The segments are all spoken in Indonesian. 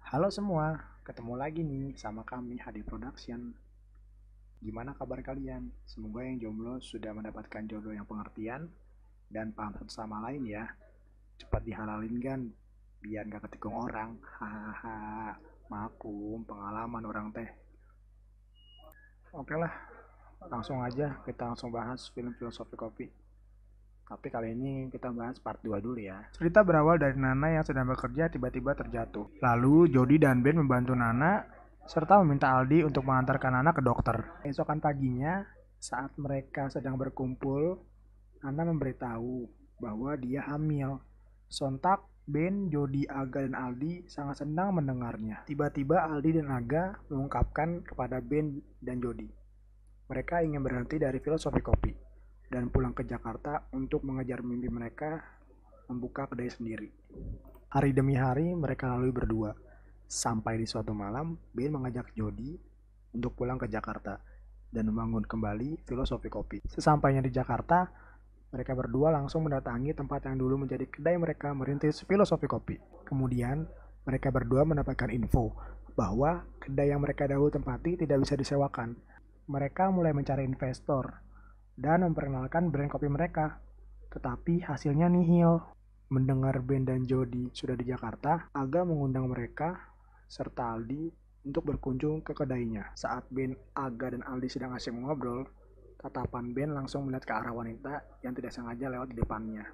Halo semua, ketemu lagi nih sama kami Hadi Production. Gimana kabar kalian? Semoga yang jomblo sudah mendapatkan jodoh yang pengertian dan paham satu sama lain ya. Cepat dihalalin kan, biar gak ketikung orang. Hahaha, maklum pengalaman orang teh. Oke lah, langsung aja kita langsung bahas film Filosofi Kopi. Tapi kali ini kita bahas part 2 dulu ya. Cerita berawal dari Nana yang sedang bekerja tiba-tiba terjatuh. Lalu Jody dan Ben membantu Nana serta meminta Aldi untuk mengantarkan Nana ke dokter. Esokan paginya, saat mereka sedang berkumpul, Nana memberitahu bahwa dia hamil. Sontak Ben, Jody, Aga, dan Aldi sangat senang mendengarnya. Tiba-tiba Aldi dan Aga mengungkapkan kepada Ben dan Jody. Mereka ingin berhenti dari Filosofi Kopi dan pulang ke Jakarta untuk mengejar mimpi mereka membuka kedai sendiri. Hari demi hari mereka lalui berdua. Sampai di suatu malam, Ben mengajak Jody untuk pulang ke Jakarta dan membangun kembali Filosofi Kopi. Sesampainya di Jakarta, mereka berdua langsung mendatangi tempat yang dulu menjadi kedai mereka merintis Filosofi Kopi. Kemudian, mereka berdua mendapatkan info bahwa kedai yang mereka dahulu tempati tidak bisa disewakan. Mereka mulai mencari investor dan memperkenalkan brand kopi mereka. Tetapi hasilnya nihil. Mendengar Ben dan Jody sudah di Jakarta, Aga mengundang mereka serta Aldi untuk berkunjung ke kedainya. Saat Ben, Aga, dan Aldi sedang asyik mengobrol, tatapan Ben langsung melihat ke arah wanita yang tidak sengaja lewat di depannya.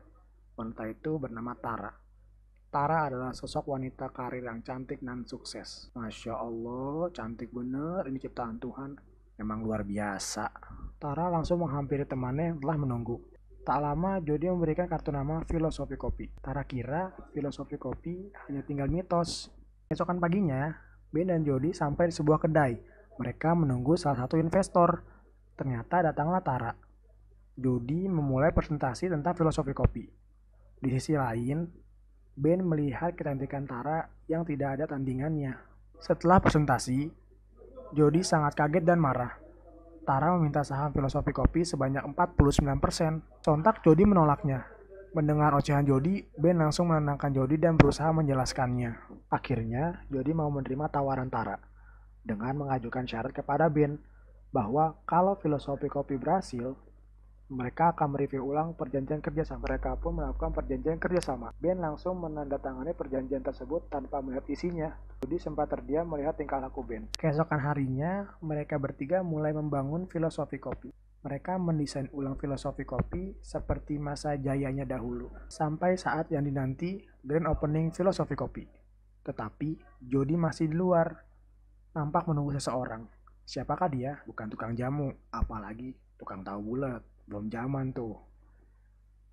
Wanita itu bernama Tara. Tara adalah sosok wanita karir yang cantik dan sukses. Masya Allah, cantik bener ini ciptaan Tuhan. Memang luar biasa. Tara langsung menghampiri temannya yang telah menunggu. Tak lama, Jody memberikan kartu nama Filosofi Kopi. Tara kira Filosofi Kopi hanya tinggal mitos. Esokan paginya, Ben dan Jody sampai di sebuah kedai. Mereka menunggu salah satu investor. Ternyata datanglah Tara. Jody memulai presentasi tentang Filosofi Kopi. Di sisi lain, Ben melihat kecantikan Tara yang tidak ada tandingannya. Setelah presentasi, Jody sangat kaget dan marah. Tara meminta saham Filosofi Kopi sebanyak 49%. Sontak Jody menolaknya. Mendengar ocehan Jody, Ben langsung menenangkan Jody dan berusaha menjelaskannya. Akhirnya, Jody mau menerima tawaran Tara dengan mengajukan syarat kepada Ben bahwa kalau Filosofi Kopi berhasil, mereka akan mereview ulang perjanjian kerjasama. Mereka pun melakukan perjanjian kerjasama. Ben langsung menandatangani perjanjian tersebut tanpa melihat isinya. Jody sempat terdiam melihat tingkah laku Ben. Keesokan harinya, mereka bertiga mulai membangun Filosofi Kopi. Mereka mendesain ulang Filosofi Kopi seperti masa jayanya dahulu. Sampai saat yang dinanti grand opening Filosofi Kopi. Tetapi, Jody masih di luar. Nampak menunggu seseorang. Siapakah dia? Bukan tukang jamu, apalagi tukang tahu bulat. Belum zaman tuh.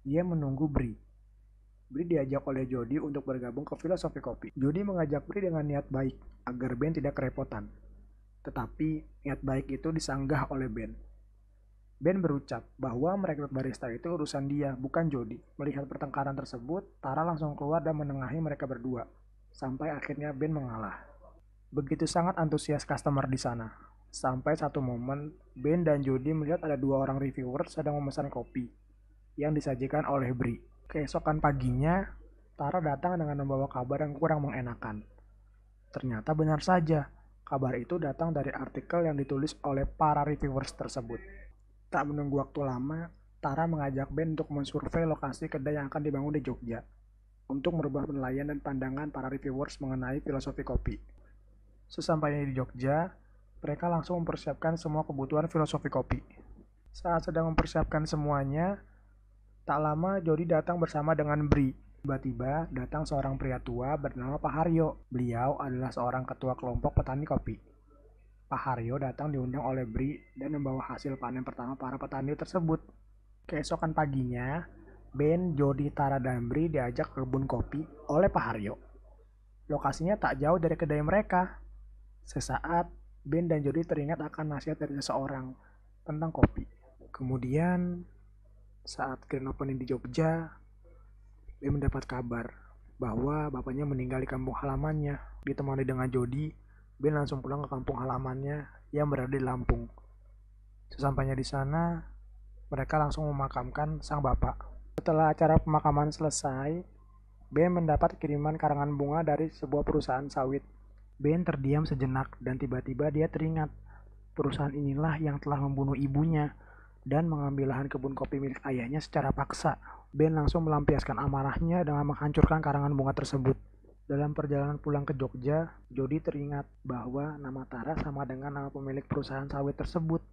Dia menunggu Bri. Bri diajak oleh Jody untuk bergabung ke Filosofi Kopi. Jody mengajak Bri dengan niat baik agar Ben tidak kerepotan. Tetapi niat baik itu disanggah oleh Ben. Ben berucap bahwa merekrut barista itu urusan dia, bukan Jody. Melihat pertengkaran tersebut, Tara langsung keluar dan menengahi mereka berdua. Sampai akhirnya Ben mengalah. Begitu sangat antusias customer di sana. Sampai satu momen, Ben dan Jody melihat ada dua orang reviewer sedang memesan kopi yang disajikan oleh Bri. Keesokan paginya, Tara datang dengan membawa kabar yang kurang mengenakan. Ternyata benar saja, kabar itu datang dari artikel yang ditulis oleh para reviewers tersebut. Tak menunggu waktu lama, Tara mengajak Ben untuk mensurvei lokasi kedai yang akan dibangun di Jogja untuk merubah penilaian dan pandangan para reviewers mengenai Filosofi Kopi. Sesampainya di Jogja, mereka langsung mempersiapkan semua kebutuhan Filosofi Kopi. Saat sedang mempersiapkan semuanya, tak lama Jody datang bersama dengan Bri. Tiba-tiba datang seorang pria tua bernama Pak Haryo. Beliau adalah seorang ketua kelompok petani kopi. Pak Haryo datang diundang oleh Bri dan membawa hasil panen pertama para petani tersebut. Keesokan paginya, Ben, Jody, Tara, dan Bri diajak ke kebun kopi oleh Pak Haryo. Lokasinya tak jauh dari kedai mereka. Sesaat, Ben dan Jody teringat akan nasihat dari seseorang tentang kopi. Kemudian, saat grand opening di Jogja, Ben mendapat kabar bahwa bapaknya meninggal di kampung halamannya. Ditemani dengan Jody, Ben langsung pulang ke kampung halamannya yang berada di Lampung. Sesampainya di sana, mereka langsung memakamkan sang bapak. Setelah acara pemakaman selesai, Ben mendapat kiriman karangan bunga dari sebuah perusahaan sawit. Ben terdiam sejenak dan tiba-tiba dia teringat perusahaan inilah yang telah membunuh ibunya dan mengambil lahan kebun kopi milik ayahnya secara paksa. Ben langsung melampiaskan amarahnya dengan menghancurkan karangan bunga tersebut. Dalam perjalanan pulang ke Jogja, Jody teringat bahwa nama Tara sama dengan nama pemilik perusahaan sawit tersebut.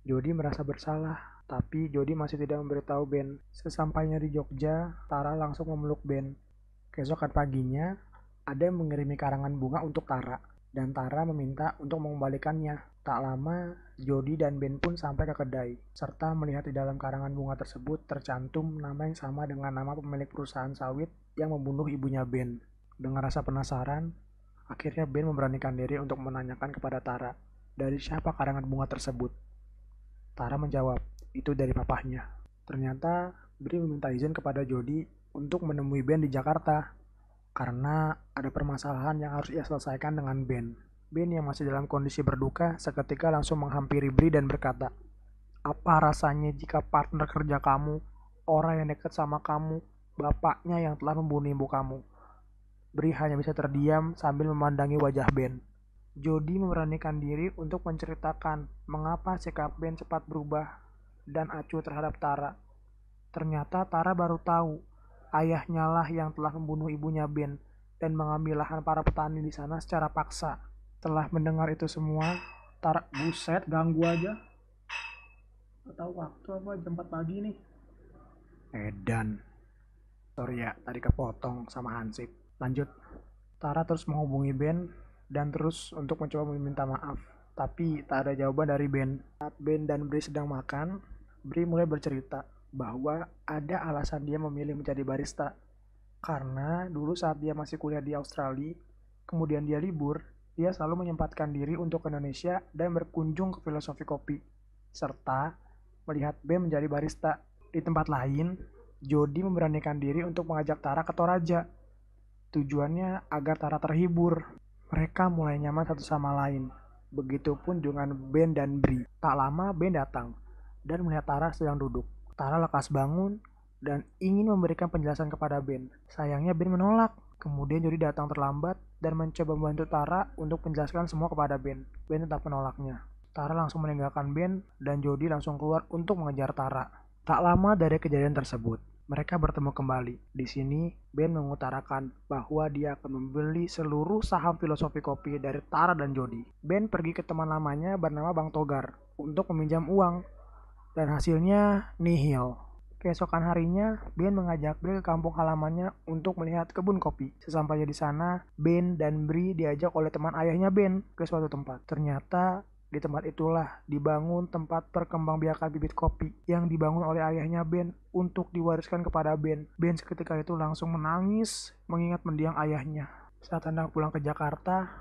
Jody merasa bersalah, tapi Jody masih tidak memberitahu Ben. Sesampainya di Jogja, Tara langsung memeluk Ben. Keesokan paginya, ada yang mengirimi karangan bunga untuk Tara, dan Tara meminta untuk mengembalikannya. Tak lama, Jody dan Ben pun sampai ke kedai, serta melihat di dalam karangan bunga tersebut tercantum nama yang sama dengan nama pemilik perusahaan sawit yang membunuh ibunya Ben. Dengan rasa penasaran, akhirnya Ben memberanikan diri untuk menanyakan kepada Tara, dari siapa karangan bunga tersebut. Tara menjawab, itu dari papahnya. Ternyata, Bri meminta izin kepada Jody untuk menemui Ben di Jakarta, karena ada permasalahan yang harus ia selesaikan dengan Ben. Ben yang masih dalam kondisi berduka seketika langsung menghampiri Bri dan berkata, apa rasanya jika partner kerja kamu, orang yang dekat sama kamu, bapaknya yang telah membunuh ibu kamu? Bri hanya bisa terdiam sambil memandangi wajah Ben. Jody memberanikan diri untuk menceritakan mengapa sikap Ben cepat berubah dan acuh terhadap Tara. Ternyata Tara baru tahu ayahnya lah yang telah membunuh ibunya Ben dan mengambil lahan para petani di sana secara paksa. Setelah mendengar itu semua, Tara, buset, ganggu aja. Gak tahu waktu apa, jam 4 pagi nih. Edan. Sorry ya, tadi kepotong sama Hansip. Lanjut. Tara terus menghubungi Ben dan terus untuk mencoba meminta maaf. Tapi tak ada jawaban dari Ben. Saat Ben dan Bri sedang makan, Bri mulai bercerita bahwa ada alasan dia memilih menjadi barista. Karena dulu saat dia masih kuliah di Australia, kemudian dia libur, dia selalu menyempatkan diri untuk ke Indonesia dan berkunjung ke Filosofi Kopi, serta melihat Ben menjadi barista. Di tempat lain, Jody memberanikan diri untuk mengajak Tara ke Toraja. Tujuannya agar Tara terhibur. Mereka mulai nyaman satu sama lain. Begitupun dengan Ben dan Bri. Tak lama Ben datang dan melihat Tara sedang duduk. Tara lekas bangun dan ingin memberikan penjelasan kepada Ben. Sayangnya Ben menolak. Kemudian Jody datang terlambat dan mencoba membantu Tara untuk menjelaskan semua kepada Ben. Ben tetap menolaknya. Tara langsung meninggalkan Ben dan Jody langsung keluar untuk mengejar Tara. Tak lama dari kejadian tersebut, mereka bertemu kembali. Di sini, Ben mengutarakan bahwa dia akan membeli seluruh saham Filosofi Kopi dari Tara dan Jody. Ben pergi ke teman lamanya bernama Bang Togar untuk meminjam uang. Dan hasilnya nihil. Keesokan harinya, Ben mengajak Bri ke kampung halamannya untuk melihat kebun kopi. Sesampainya di sana, Ben dan Bri diajak oleh teman ayahnya Ben ke suatu tempat. Ternyata di tempat itulah dibangun tempat perkembangbiakan bibit kopi yang dibangun oleh ayahnya Ben untuk diwariskan kepada Ben. Ben seketika itu langsung menangis mengingat mendiang ayahnya. Saat hendak pulang ke Jakarta,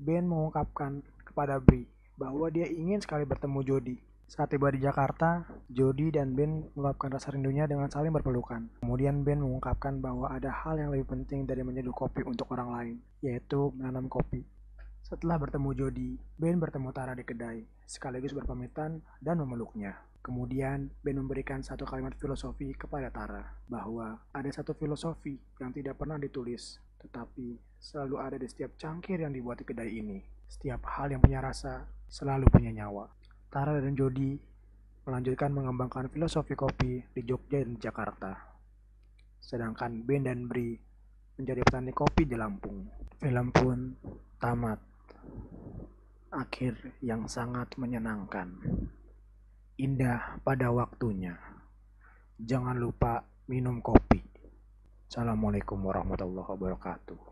Ben mengungkapkan kepada Bri bahwa dia ingin sekali bertemu Jody. Saat tiba di Jakarta, Jody dan Ben meluapkan rasa rindunya dengan saling berpelukan. Kemudian Ben mengungkapkan bahwa ada hal yang lebih penting dari menyeduh kopi untuk orang lain, yaitu menanam kopi. Setelah bertemu Jody, Ben bertemu Tara di kedai, sekaligus berpamitan dan memeluknya. Kemudian Ben memberikan satu kalimat filosofi kepada Tara, bahwa ada satu filosofi yang tidak pernah ditulis, tetapi selalu ada di setiap cangkir yang dibuat di kedai ini. Setiap hal yang punya rasa selalu punya nyawa. Tara dan Jody melanjutkan mengembangkan filosofi kopi di Jogja dan Jakarta. Sedangkan Ben dan Bri menjadi petani kopi di Lampung. Film pun tamat. Akhir yang sangat menyenangkan. Indah pada waktunya. Jangan lupa minum kopi. Assalamualaikum warahmatullahi wabarakatuh.